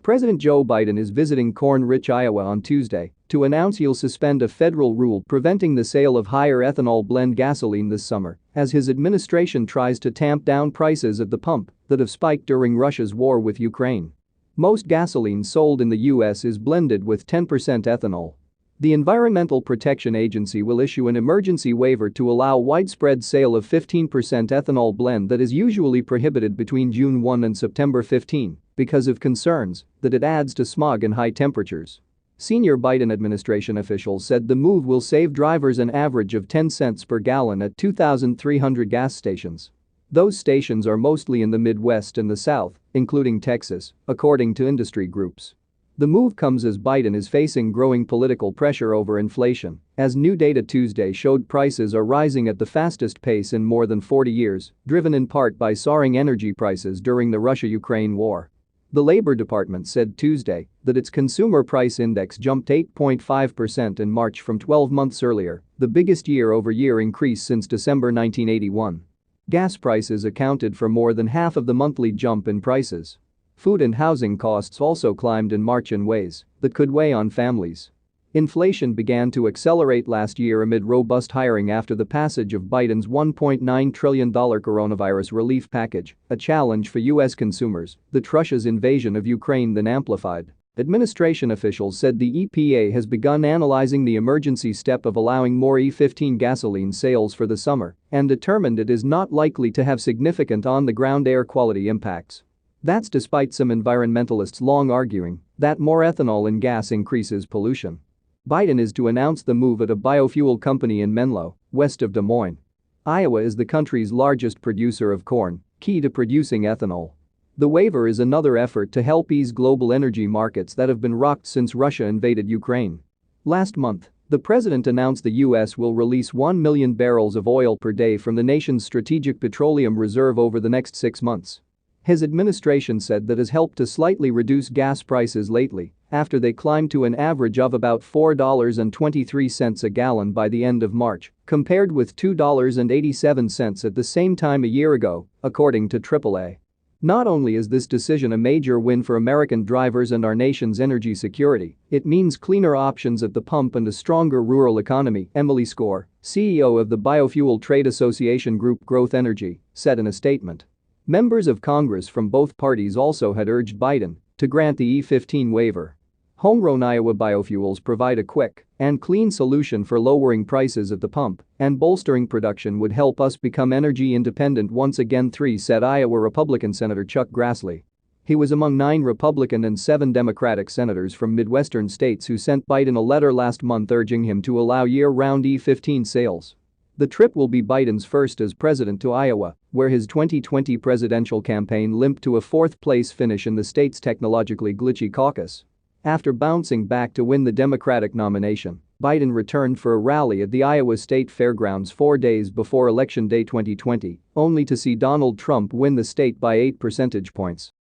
President Joe Biden is visiting corn-rich Iowa on Tuesday to announce he'll suspend a federal rule preventing the sale of higher ethanol blend gasoline this summer as his administration tries to tamp down prices at the pump that have spiked during Russia's war with Ukraine. Most gasoline sold in the U.S. is blended with 10% ethanol. The Environmental Protection Agency will issue an emergency waiver to allow widespread sale of 15% ethanol blend that is usually prohibited between June 1 and September 15 because of concerns that it adds to smog and high temperatures. Senior Biden administration officials said the move will save drivers an average of 10 cents per gallon at 2,300 gas stations. Those stations are mostly in the Midwest and the South, including Texas, according to industry groups. The move comes as Biden is facing growing political pressure over inflation, as new data Tuesday showed prices are rising at the fastest pace in more than 40 years, driven in part by soaring energy prices during the Russia-Ukraine war. The Labor Department said Tuesday that its consumer price index jumped 8.5% in March from 12 months earlier, the biggest year-over-year increase since December 1981. Gas prices accounted for more than half of the monthly jump in prices. Food and housing costs also climbed in March in ways that could weigh on families. Inflation began to accelerate last year amid robust hiring after the passage of Biden's $1.9 trillion coronavirus relief package, a challenge for U.S. consumers that Russia's invasion of Ukraine then amplified. Administration officials said the EPA has begun analyzing the emergency step of allowing more E15 gasoline sales for the summer and determined it is not likely to have significant on-the-ground air quality impacts. That's despite some environmentalists long arguing that more ethanol in gas increases pollution. Biden is to announce the move at a biofuel company in Menlo, west of Des Moines. Iowa is the country's largest producer of corn, key to producing ethanol. The waiver is another effort to help ease global energy markets that have been rocked since Russia invaded Ukraine. Last month, the president announced the U.S. will release 1 million barrels of oil per day from the nation's strategic petroleum reserve over the next 6 months. His administration said that has helped to slightly reduce gas prices lately after they climbed to an average of about $4.23 a gallon by the end of March, compared with $2.87 at the same time a year ago, according to AAA. Not only is this decision a major win for American drivers and our nation's energy security, it means cleaner options at the pump and a stronger rural economy, Emily Score, CEO of the biofuel trade association group Growth Energy, said in a statement. Members of Congress from both parties also had urged Biden to grant the E15 waiver. Homegrown Iowa biofuels provide a quick and clean solution for lowering prices at the pump, and bolstering production would help us become energy independent once again, said Iowa Republican Senator Chuck Grassley. He was among 9 Republican and 7 Democratic senators from Midwestern states who sent Biden a letter last month urging him to allow year-round E15 sales. The trip will be Biden's first as president to Iowa, where his 2020 presidential campaign limped to a 4th-place finish in the state's technologically glitchy caucus. After bouncing back to win the Democratic nomination, Biden returned for a rally at the Iowa State Fairgrounds 4 days before Election Day 2020, only to see Donald Trump win the state by 8 percentage points.